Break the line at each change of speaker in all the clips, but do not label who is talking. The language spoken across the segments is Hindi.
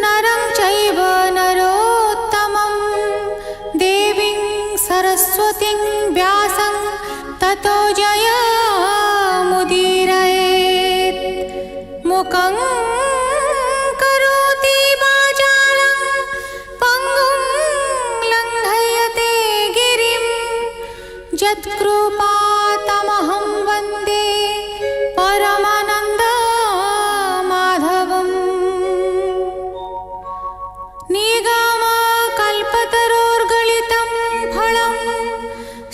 नरं चैव नरोत्तमं देवीं सरस्वतीं व्यासं ततो जयमुदीरयेत्। मुखं करोति वाचालं पङ्गुं लङ्घयते गिरिं यत्कृपातमहं वन्दे परमानन्दमाधवम्। निगमकल्पतरोर्गलितं फलं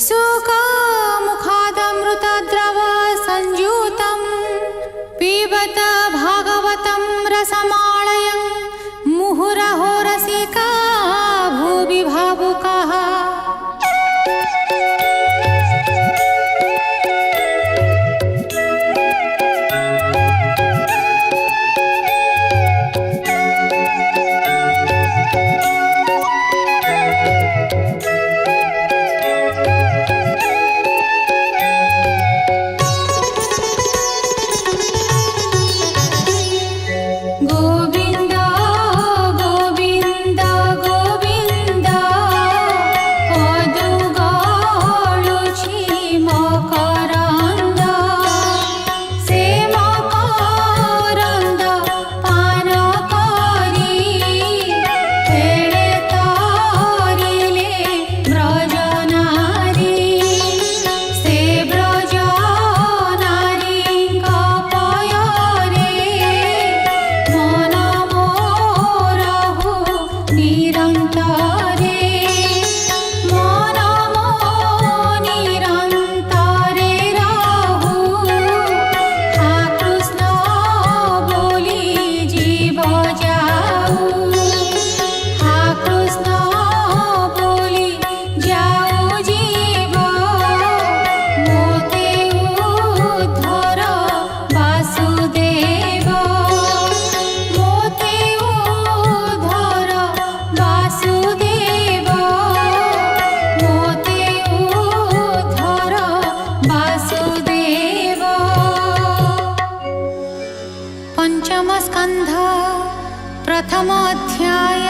सुखमुखादमृतद्रवसंयुतं पिबत भागवतं रसमालयं मुहुरहो रसिका भुवि भावुकाः। पंचमस्कन्ध प्रथमोऽध्याय।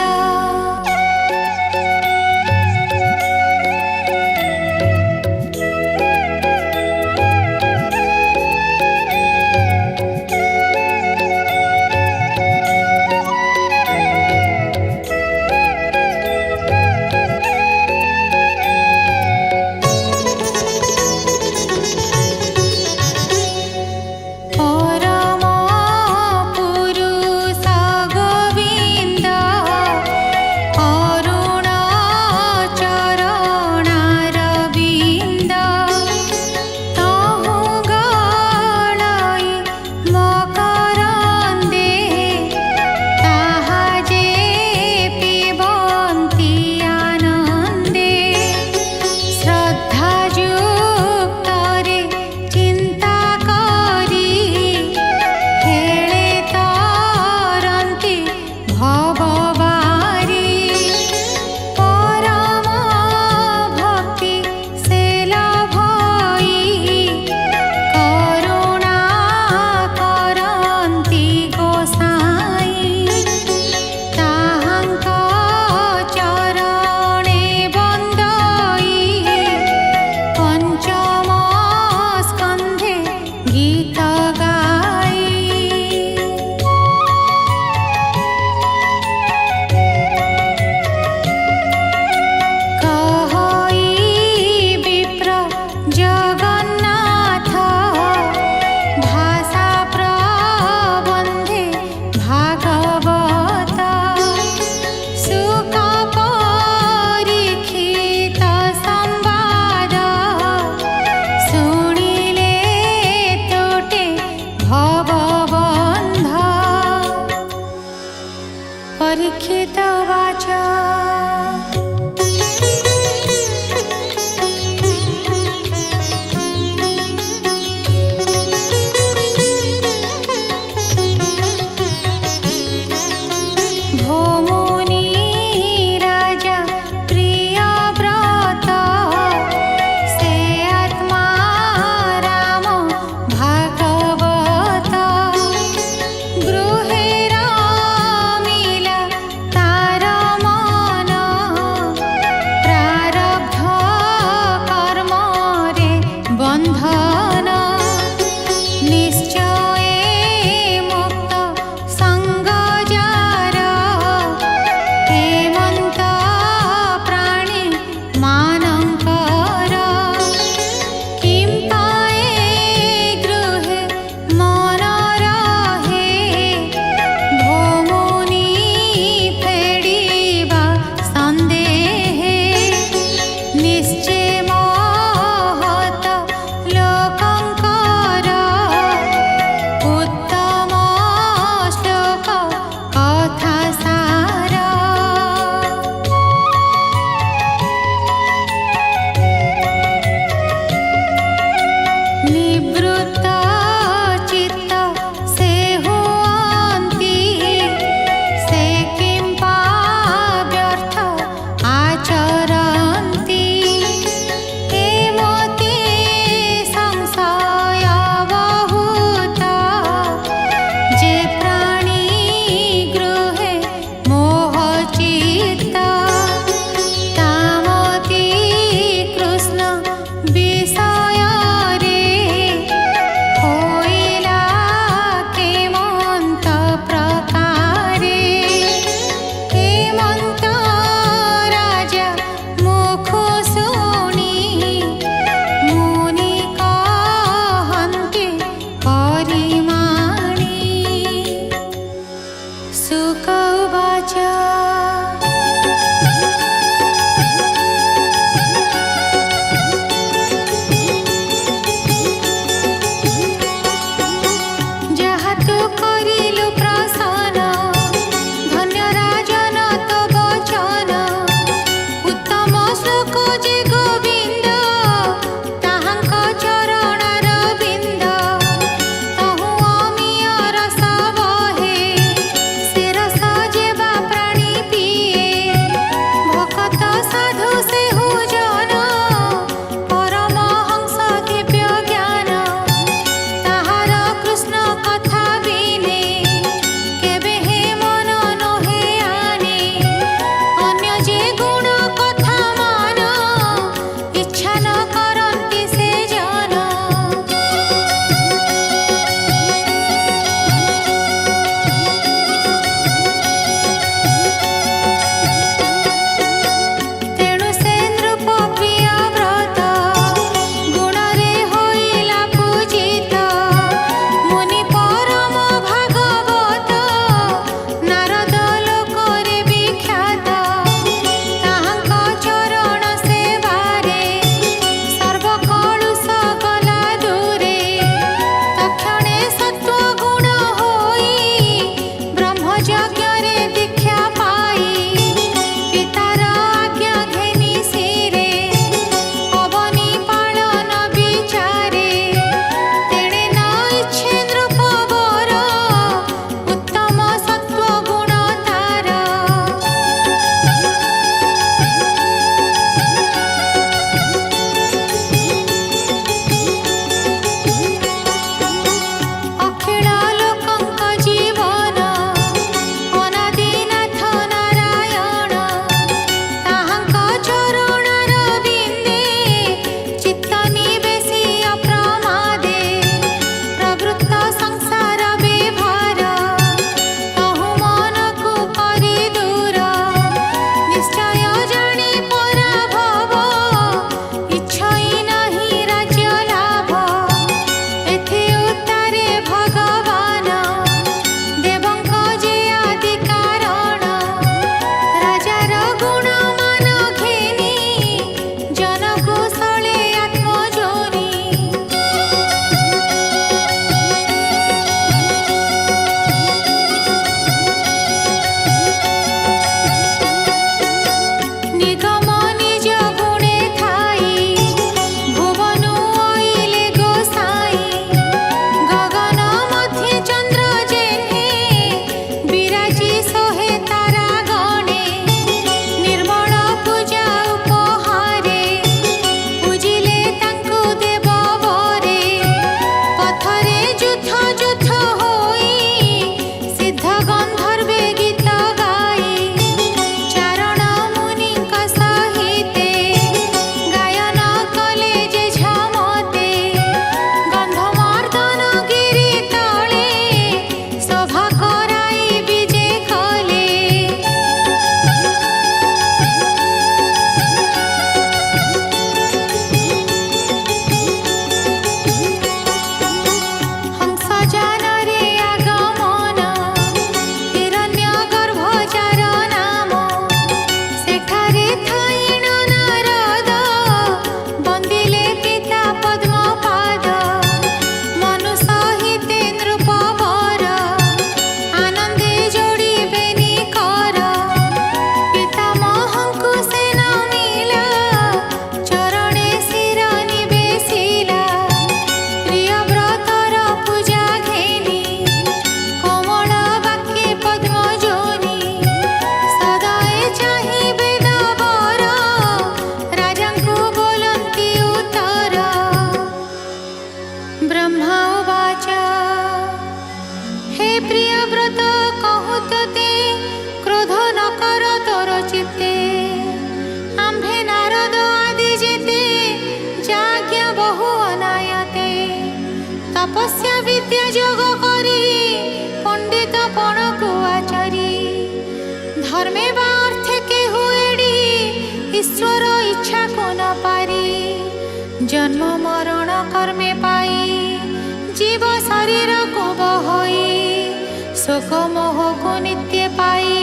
कृष्ण कथा बिने केबे हे मन नहे आने अन्य जे गुण कथा मान इच्छा न करन्ति से जन तेणु से नृप प्रिय व्रत गुणरे होइला पूजित मुनि परम भागवत नारद लोकरे विख्यात ताहांक चरण सेवारे सर्व कलुष गला दूरे तक्षणे सत्व गुण होई ब्रह्मयज्ञरे दीक्षा पाई पितार आज्ञा घेनी सिरे अवनी पालन विचारे तेणे न इच्छे नृप वर उत्तम सत्व गुण तार अखिल लोकंक जीवन अनादिनाथ नारायण ताहांक चरणर बिंदे चित्त निवेशी अप्रमादे प्रवृत्त संसार व्यवहार तहु मनकु करि दूर निश्चय जानी पराभव इच्छई नहीं राज्य लाभ एथि उत्तारे भगवान देवंक जे आदि कारण राजार गुण मान घेनी जन कुशले आत्मजोनी निगम निज गुणे थाई भुवनु ओइले गोसाई गगन मध्ये चंद्र जेने विराजी सोहे तारा गणे निर्मल पूजा उपहारे पूजिले तांकु देव बरे पथरे युद्ध युद्ध होई सिद्ध गंधर्वे गीत गाई चारण मुनिक सहिते गायन कले जे झमते गंधमार्दन गिरि तले शोभा कराई विजे कले हंस जानरे आगमन हिरण्य गर्भचार नाम सेठारे थाइण नारद बंदिले पिता पद्मपाद मनु सहिते नृप वर आनंदे जोड़िबेनि कर पितामहंकु से नमिला चरणे शिर निवेशिला प्रिय व्रतर पूजा घेनी कोमल बाक्ये पद्मजोनी सदाए चाहि वेद वर राजांकु बोलन्ति उत्तर ब्रह्मा उवाच हे प्रिय व्रत कहूत ते क्रोध न कर तोर चित्ते आम्भे नारद आदि जेते जाज्ञा बहु अनायते तपस्या विद्या जोग करी पंडित पणकु आचरी धर्मे बा अर्थे के हुएडी ईश्वर इच्छा को न पारी जन्म मरण कर्मे पाई जीव शरीर को बहोई सुख मोह को नित्य पाई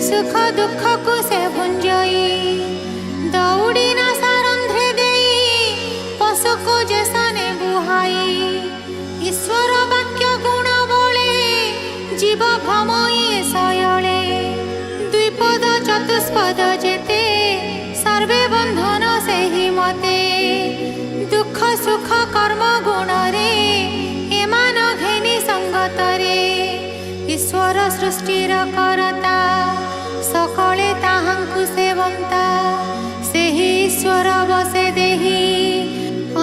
सुख दुख को से भुंजई दौड़ी ना सारंध्रे देई पशु को जैसने बुहाई ईश्वर वाक्य गुण बोले जीव भ्रमई सयले द्विपद चतुष्पद जेते सर्वे बंधन से ही मते दुख सुख कर्म गुण रे एमान घेनी संगतरे ईश्वर सृष्टिर करता सकले ताहांकु सेवंता सेहि ईश्वर बसे देही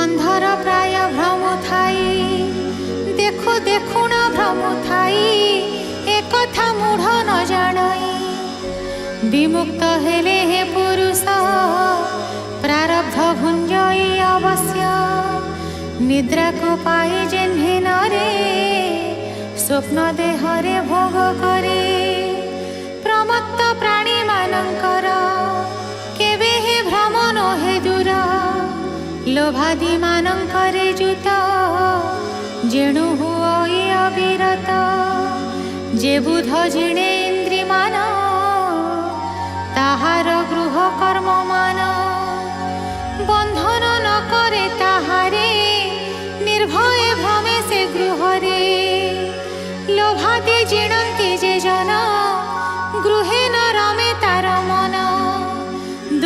अंधर प्राय भ्रम थाई देख देखु देखुण भ्रमु थाई एक कथा मूढ़ न जाणई विमुक्त हेले हे पुरुष प्रारब्ध भुंजई अवश्य निद्रा को पाई जेन्हे नरे स्वप्न देहरे भोग करे प्रमत्त प्राणी मानंकर केबे हे भ्रम नहे दूर लोभादि मानंकरे जुत जेणु हुई अविरत जे बुध जिणे इंद्रि मान ताहार गृह कर्म मान बंधन न करे ताहारे निर्भय भ्रमे से गृहरे लोभादि जिणंती जे जन गृहे न रमे तार मन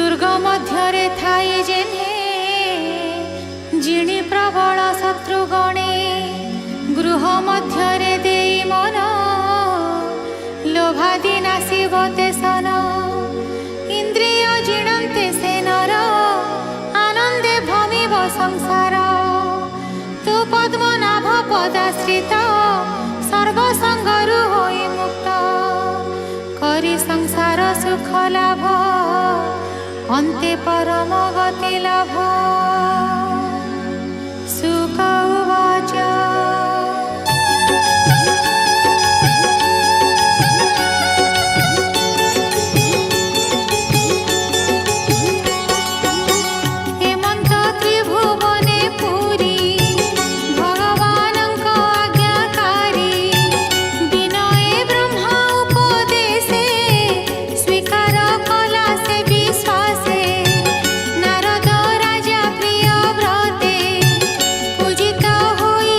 दुर्ग मध्यरे थाई जेने जिणी प्रबल शत्रुगणे गृह मध्यरे देई मन लोभादि नासिब ते सन इंद्रिय जिणंते से नर आनंदे भमिब संसार तु पद्मनाभ पदाश्रित सर्वसंगरु होई मुक्त करी संसार सुख लाभ अन्ते परम गति लाभ सुख उवाच हेमंत त्रिभुवने पुरी भगवानंक आज्ञाकारी विनये ब्रह्मा उपदेशे स्वीकार कला से विश्वासे नारद राजा प्रिय व्रते पूजित होई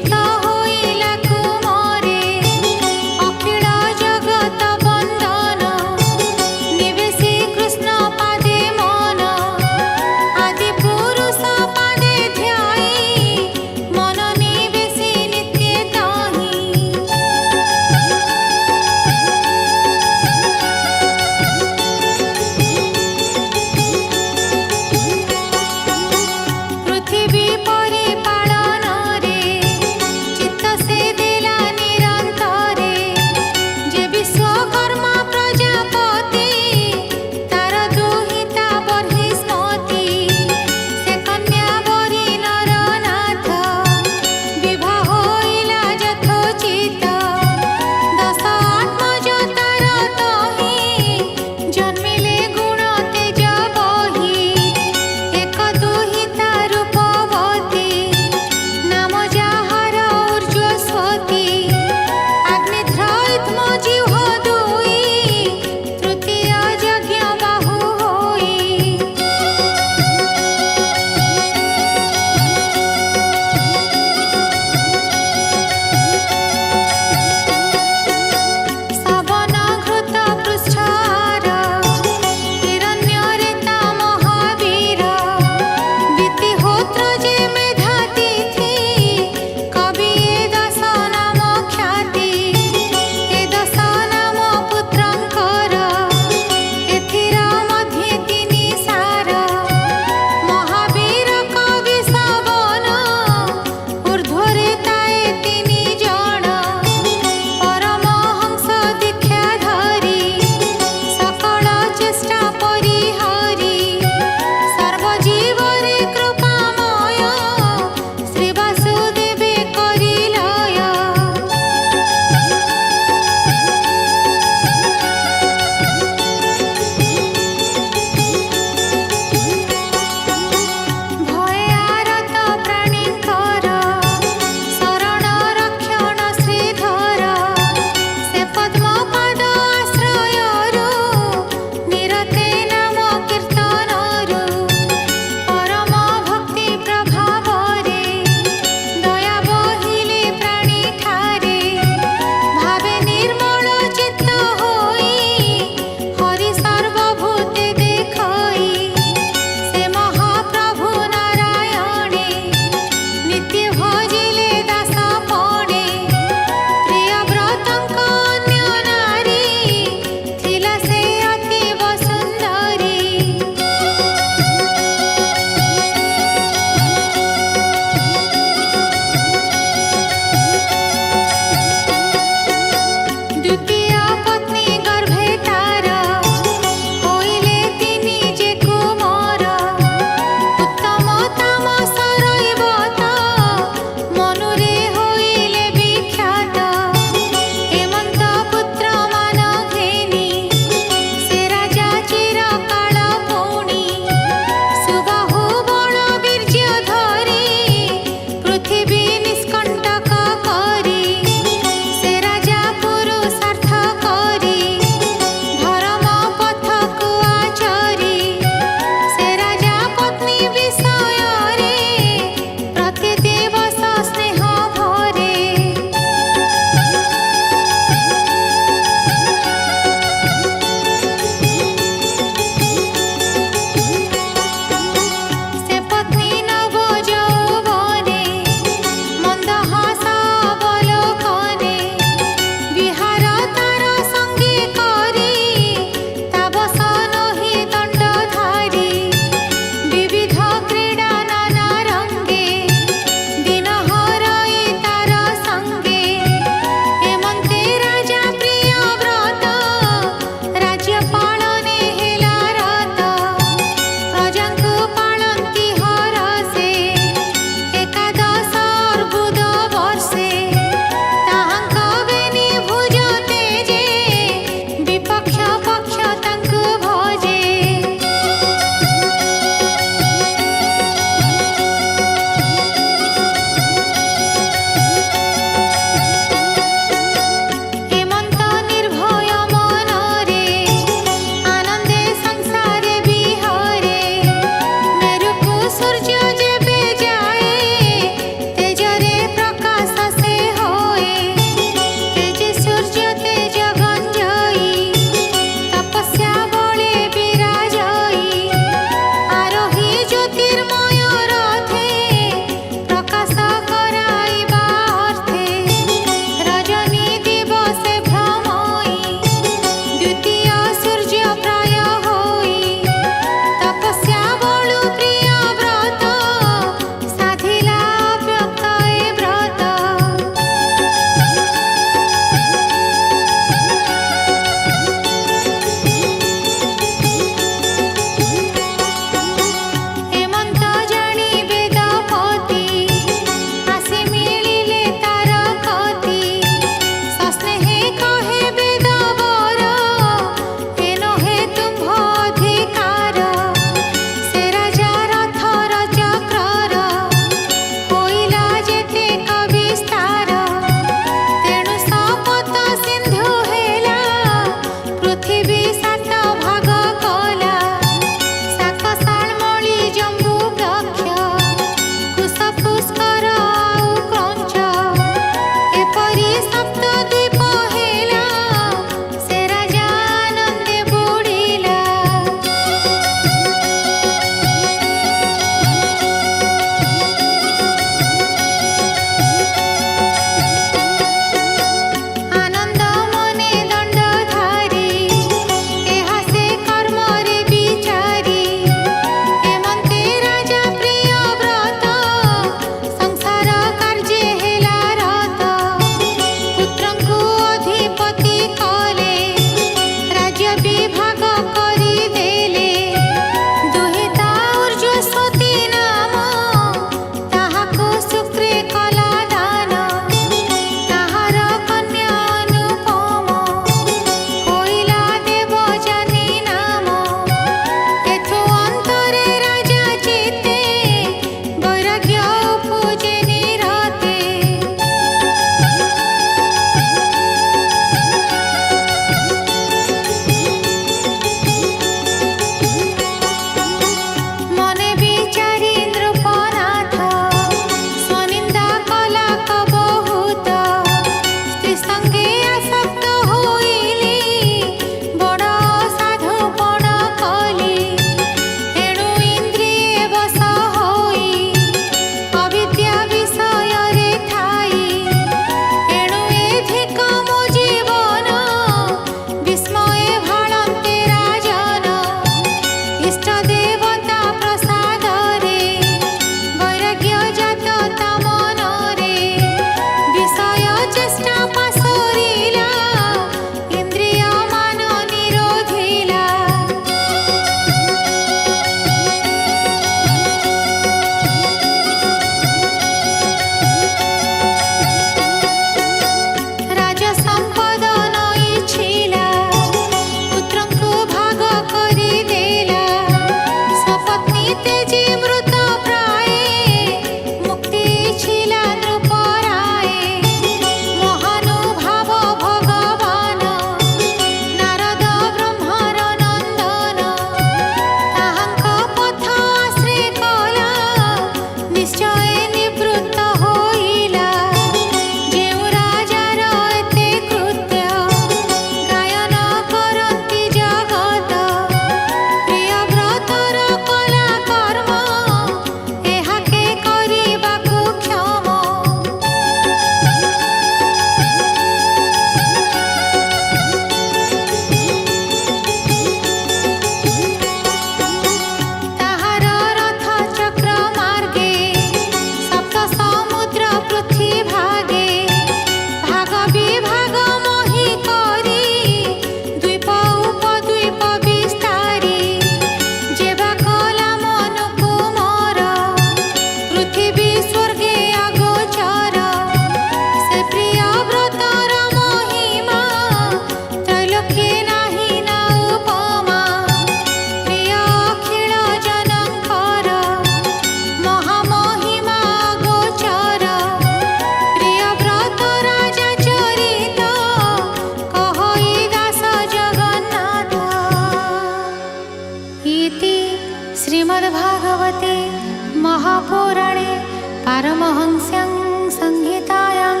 पारमहंस्यं संहितायां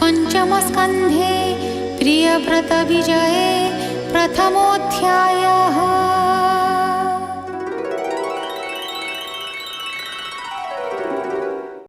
पञ्चमस्कन्धे प्रियव्रतविजये प्रथमोऽध्यायः।